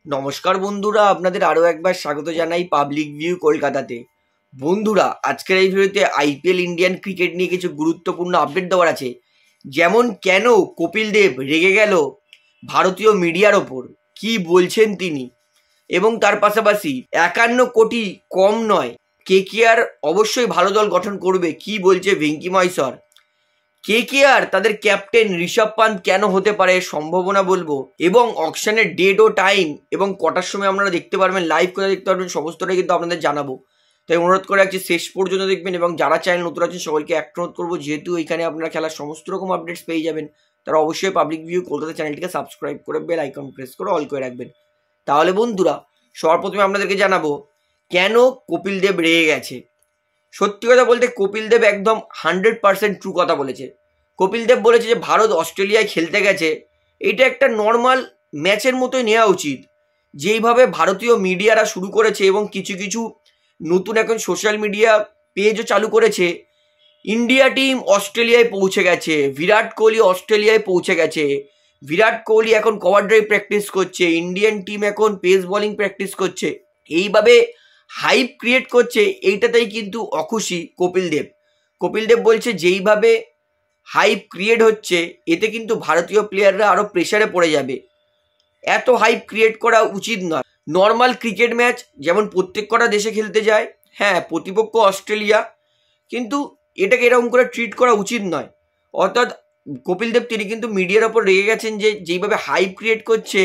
নমস্কার বন্ধুরা, আপনাদের আরও একবার স্বাগত জানাই পাবলিক ভিউ কলকাতাতে। বন্ধুরা, আজকের এই ভিডিওতে আইপিএল ইন্ডিয়ান ক্রিকেট নিয়ে কিছু গুরুত্বপূর্ণ আপডেট দেওয়ার আছে। যেমন কেন কপিল দেব রেগে গেল ভারতীয় মিডিয়ার ওপর, কি বলছেন তিনি, এবং তার পাশাপাশি 51 কোটি কম নয়, কেকেআর অবশ্যই ভালো দল গঠন করবে, কি বলছে ভেঙ্কি মহেশ্বর। কেকেআর তাদের ক্যাপ্টেন ঋষভ পান্ত কেন হতে পারে সম্ভাবনা বলবো, এবং অকশনের ডেট ও টাইম এবং কটার সময় আপনারা দেখতে পারবেন, লাইভ করে দেখতে পারবেন, সমস্তটাই কিন্তু আপনাদের জানাবো। তাই অনুরোধ করে রাখছি শেষ পর্যন্ত দেখবেন, এবং যারা চ্যানেল নতুন আছেন সকলকে একটা অনুরোধ করবো, যেহেতু এখানে আপনারা খেলার সমস্ত রকম আপডেটস পেয়ে যাবেন, তারা অবশ্যই পাবলিক ভিউ কলকাতা চ্যানেলটিকে সাবস্ক্রাইব করে বেল আইকন প্রেস করে অল করে রাখবেন। তাহলে বন্ধুরা, সবার প্রথমে আপনাদেরকে জানাবো কেন কপিল দেব রেগে গেছে। সত্যি কথা বলতে কপিল দেব একদম 100% ট্রু কথা বলেছে। কপিল দেব বলেছে যে ভারত অস্ট্রেলিয়ায় খেলতে গেছে, এটা একটা নর্মাল ম্যাচের মতোই নেওয়া উচিত। যেইভাবে ভারতীয় মিডিয়ারা শুরু করেছে এবং কিছু কিছু নতুন এখন সোশ্যাল মিডিয়া পেজও চালু করেছে, ইন্ডিয়া টিম অস্ট্রেলিয়ায় পৌঁছে গেছে, বিরাট কোহলি অস্ট্রেলিয়ায় পৌঁছে গেছে, বিরাট কোহলি এখন কভার ড্রাইভ প্র্যাকটিস করছে, ইন্ডিয়ান টিম এখন পেস বোলিং প্র্যাকটিস করছে, এইভাবে হাইপ ক্রিয়েট করছে। এইটাতেই কিন্তু অখুশি কপিল দেব। কপিল দেব বলছে যেইভাবে হাইপ ক্রিয়েট হচ্ছে, এতে কিন্তু ভারতীয় প্লেয়াররা আরও প্রেশারে পড়ে যাবে। এত হাইপ ক্রিয়েট করা উচিত নয়। নর্মাল ক্রিকেট ম্যাচ যেমন প্রত্যেক কটা দেশে খেলতে যায়, হ্যাঁ প্রতিপক্ষ অস্ট্রেলিয়া, কিন্তু এটাকে এরকম করে ট্রিট করা উচিত নয়। অর্থাৎ কপিল দেব তিনি কিন্তু মিডিয়ার ওপর রেগে গেছেন যে যেইভাবে হাইপ ক্রিয়েট করছে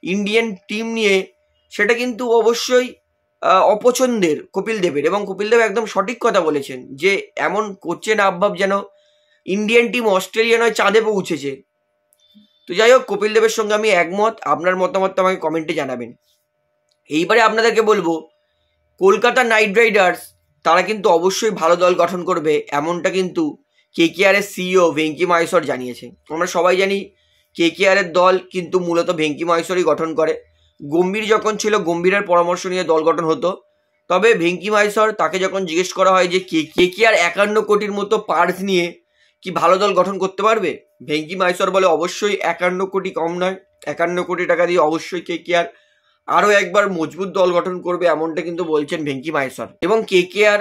ইন্ডিয়ান টিম নিয়ে, সেটা কিন্তু অবশ্যই অপছন্দের কপিল দেবের। এবং কপিল দেব একদম সঠিক কথা বলেছেন যে এমন করছেন আবভাব যেন ইন্ডিয়ান টিম অস্ট্রেলিয়া নয় চাঁদে পৌঁছেছে। তো যাই হোক, কপিল দেবের সঙ্গে আমি একমত। আপনার মতামত আমাকে কমেন্টে জানাবেন। এইবারে আপনাদেরকে বলবো, কলকাতা নাইট রাইডার্স তারা কিন্তু অবশ্যই ভালো দল গঠন করবে, এমনটা কিন্তু কেকেআর এর সিইও ভেঙ্কি মহেশ্বর জানিয়েছে। আমরা সবাই জানি কেকেআর এর দল কিন্তু মূলত ভেঙ্কি মহেশ্বরই গঠন করে। গম্ভীর যখন ছিল, গম্ভীরের পরামর্শ নিয়ে দল গঠন হতো। তবে ভেঙ্কি মহেশ্বর তাকে যখন জিজ্ঞেস করা হয় যে কেকেআর 51 কোটির মতো পার্স নিয়ে কি ভালো দল গঠন করতে পারবে, ভেঙ্কি মহেশ্বর বলে অবশ্যই 51 কোটি কম নয়, 51 কোটি টাকা দিয়ে অবশ্যই কেকেআর আরও একবার মজবুত দল গঠন করবে, এমনটা কিন্তু বলছেন ভেঙ্কি মহেশ্বর। এবং কেকেআর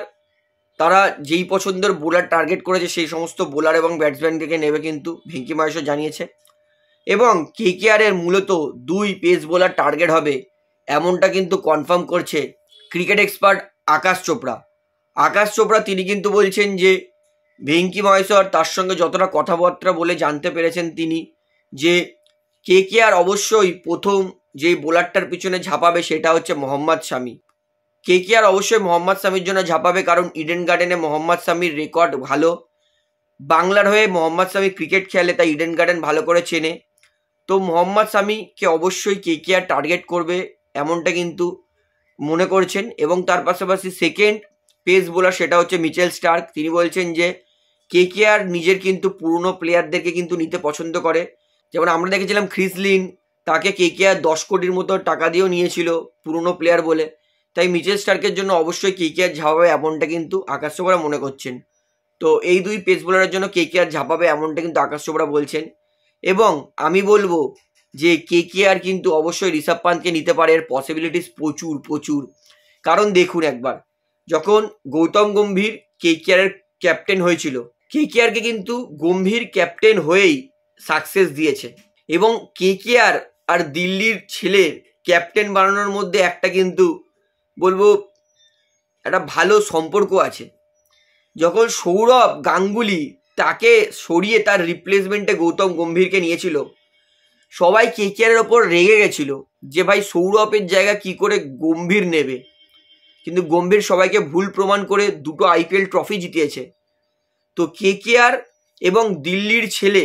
তারা যেই পছন্দের বোলার টার্গেট করেছে সেই সমস্ত বোলার এবং ব্যাটসম্যানকে নেবে কিন্তু ভেঙ্কি মহেশ্বর জানিয়েছে। এবং কেকেআর এর মূলত 2 পেস বোলার টার্গেট হবে, এমনটা কিন্তু কনফার্ম করছে ক্রিকেট এক্সপার্ট আকাশ চোপড়া। আকাশ চোপড়া তিনি কিন্তু বলছেন যে ভেঙ্কি মহেশ্বর তার সঙ্গে যতটা কথাবার্তা বলে জানতে পেরেছেন তিনি, যে কেকেআর অবশ্যই প্রথম যেই বোলারটার পিছনে ঝাঁপাবে সেটা হচ্ছে মোহাম্মদ শামি। কেকেআর অবশ্যই মোহাম্মদ শামির জন্য ঝাঁপাবে, কারণ ইডেন গার্ডেনে মোহাম্মদ শামির রেকর্ড ভালো। বাংলার হয়ে মোহাম্মদ শামি ক্রিকেট খেলে, তাই ইডেন গার্ডেন ভালো করে চেনে। তো মোহাম্মদ শামিকে অবশ্যই কেকেআর টার্গেট করবে, এমনটা কিন্তু মনে করছেন। এবং তার পাশাপাশি সেকেন্ড পেস বোলার সেটা হচ্ছে মিচেল স্টার্ক। তিনি বলছেন যে কেকেআর নিজের কিন্তু পুরনো প্লেয়ারদেরকে কিন্তু নিতে পছন্দ করে। যেমন আমরা দেখেছিলাম ক্রিস লিন, তাকে কেকেআর 10 কোটির মতো টাকা দিয়েও নিয়েছিল পুরনো প্লেয়ার বলে। তাই মিচেল স্টার্কের জন্য অবশ্যই কেকেআর ঝাঁপাবে, এমনটা কিন্তু আকাশ চোপড়া মনে করছেন। তো এই 2 পেস বোলারের জন্য কেকেআর ঝাঁপাবে, এমনটা কিন্তু আকাশ চোপড়া বলছেন। এবং আমি বলবো যে কেকেআর কিন্তু অবশ্যই ঋষভ পান্তকে নিতে পারে, এর পসিবিলিটিস প্রচুর প্রচুর। কারণ দেখুন একবার, যখন গৌতম গম্ভীর কেকেআর এর ক্যাপ্টেন হয়েছিল, কেকেআরকে কিন্তু গম্ভীর ক্যাপ্টেন হয়েই সাকসেস দিয়েছে। এবং কেকেআর আর দিল্লির ছেলের ক্যাপ্টেন বানানোর মধ্যে একটা কিন্তু বলবো একটা ভালো সম্পর্ক আছে। যখন সৌরভ গাঙ্গুলি তাকে সরিয়ে তার রিপ্লেসমেন্টে গৌতম গম্ভীরকে নিয়েছিল, সবাই কেকেআর এর ওপর রেগে গেছিল যে ভাই সৌরভের জায়গা কি করে গম্ভীর নেবে। কিন্তু গম্ভীর সবাইকে ভুল প্রমাণ করে 2টো আইপিএল ট্রফি জিতিয়েছে। তো কেকেআর এবং দিল্লির ছেলে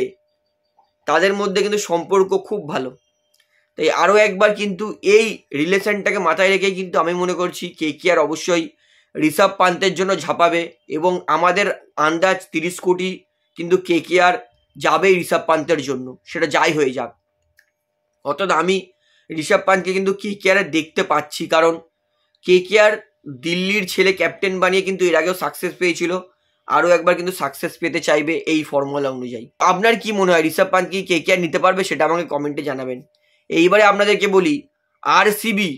তাদের মধ্যে কিন্তু সম্পর্ক খুব ভালো। তাই আরও একবার কিন্তু এই রিলেশনটাকে মাথায় রেখেই কিন্তু আমি মনে করছি কেকেআর অবশ্যই ঋষভ পান্তের জন্য ঝাঁপাবে। এবং আমাদের আন্দাজ 30 কোটি কিন্তু কেকেআর যাবে ঋষভ পান্তের জন্য, সেটা যাই হয়ে যাক। অর্থাৎ আমি ঋষভ পান্তকে কিন্তু কেকেআর দেখতে পাচ্ছি, কারণ কেকেআর দিল্লির ছেলে ক্যাপ্টেন বানিয়ে কিন্তু এর আগেও সাকসেস পেয়েছিল, আরও একবার কিন্তু সাকসেস পেতে চাইবে এই ফর্মুলা অনুযায়ী। আপনার কি মনে হয় ঋষভ পান্ত কি কেকেআর নিতে পারবে, সেটা আমাকে কমেন্টে জানাবেন। এইবারে আপনাদেরকে বলি, আরসিবি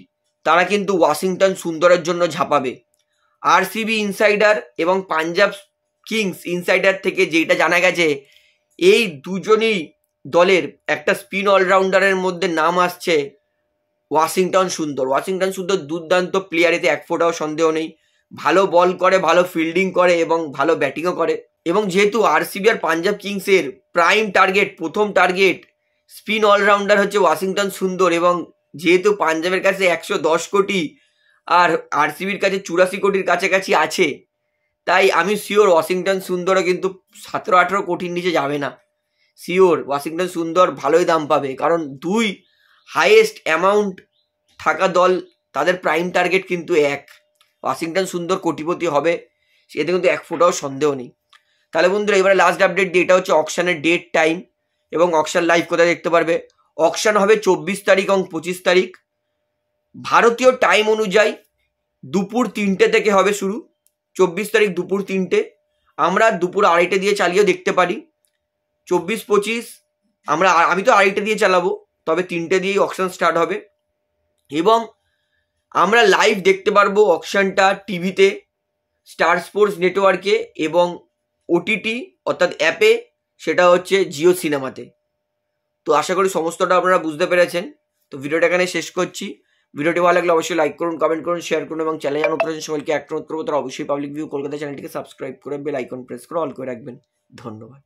তারা কিন্তু ওয়াশিংটন সুন্দরের জন্য ঝাঁপাবে। আরসিবি ইনসাইডার এবং পাঞ্জাব কিংস ইনসাইডার থেকে যেটা জানা গেছে, এই দুজনই দলের একটা স্পিন অলরাউন্ডারের মধ্যে নাম আসছে ওয়াশিংটন সুন্দর। ওয়াশিংটন সুন্দর দুর্দান্ত প্লেয়ার, এতে এক ফোঁটাও সন্দেহ নেই। ভালো বল করে, ভালো ফিল্ডিং করে এবং ভালো ব্যাটিংও করে। এবং যেহেতু আরসিবি আর পাঞ্জাব কিংসের প্রাইম টার্গেট, প্রথম টার্গেট স্পিন অলরাউন্ডার হচ্ছে ওয়াশিংটন সুন্দর, এবং যেহেতু পাঞ্জাবের কাছে 110 কোটি আর আরসিবির কাছে 84 কোটির কাছাকাছি আছে, তাই আমি শিওর ওয়াশিংটন সুন্দরও কিন্তু 17-18 কোটির নিচে যাবে না। শিওর ওয়াশিংটন সুন্দর ভালোই দাম পাবে, কারণ দুই হাইয়েস্ট অ্যামাউন্ট থাকা দল, তাদের প্রাইম টার্গেট কিন্তু এক। ওয়াশিংটন সুন্দর কোটিপতি হবে, এতে কিন্তু এক ফোঁটাও সন্দেহ নেই। তাহলে বন্ধুরা এবারে লাস্ট আপডেট দিয়ে, এটা হচ্ছে অকশানের ডেট, টাইম এবং অকশান লাইভ কোথায় দেখতে পারবে। অকশান হবে 24 তারিখ এবং 25 তারিখ ভারতীয় টাইম অনুযায়ী দুপুর 3টে থেকে হবে শুরু। 24 তারিখ দুপুর 3টে, আমরা দুপুর 2:30 দিয়ে চালিয়েও দেখতে পারি। 24-25 আমি তো 2:30 দিয়ে চালাবো, তবে 3টে দিয়েই অকশান স্টার্ট হবে এবং আমরা লাইভ দেখতে পারবো অকশানটা টিভিতে, স্টার স্পোর্টস নেটওয়ার্কে এবং ওটিটি অর্থাৎ অ্যাপে, সেটা হচ্ছে জিও সিনেমাতে। তো আশা করি সমস্তটা আপনারা বুঝতে পেরেছেন। তো ভিডিওটা এখানে শেষ করছি। ভিডিওটি ভালো লাগলে অবশ্যই লাইক করুন, কমেন্ট করুন, শেয়ার করুন এবং চ্যানেলে নতুন আছেন সবাইকে একটা অনুরোধ করবো, তারা অবশ্যই পাবলিক ভিউ কলকাতা চ্যানেলটিকে সাবস্ক্রাইব করে বেল আইকন প্রেস করে অল করে রাখবেন। ধন্যবাদ।